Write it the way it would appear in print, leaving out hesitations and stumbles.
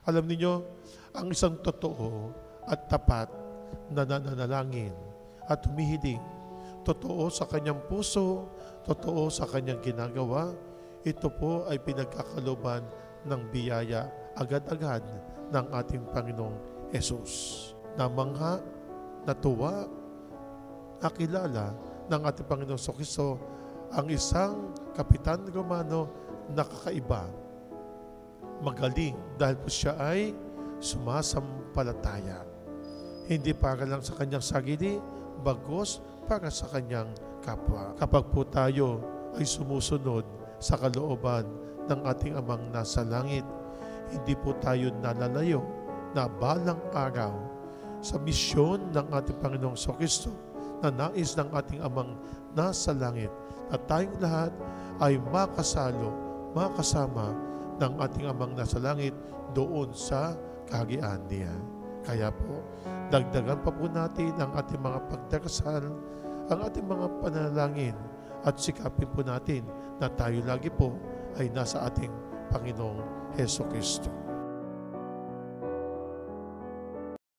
Alam niyo, ang isang totoo at tapat na nananalangin at humihiling, totoo sa kanyang puso, totoo sa kanyang ginagawa, ito po ay pinagkakaloban ng biyaya agad-agad ng ating Panginoong Hesus. Namangha, natuwa, nakilala ng ating Panginoong Jesucristo ang isang kapitan Romano na kakaiba, magaling dahil po siya ay sumasampalataya. Hindi para lang sa kanyang sarili, bagos para sa kanyang kapwa. Kapag po tayo ay sumusunod sa kalooban ng ating Amang nasa langit, hindi po tayo nalalayo na balang araw sa misyon ng ating Panginoong Jesucristo na nais ng ating Amang nasa langit at tayong lahat ay makasama ng ating Amang nasa langit doon sa kahagian niya. Kaya po, dagdagan pa po natin ang ating mga pagdarasal, ang ating mga panalangin at sikapin po natin na tayo lagi po ay nasa ating Panginoong Jesucristo.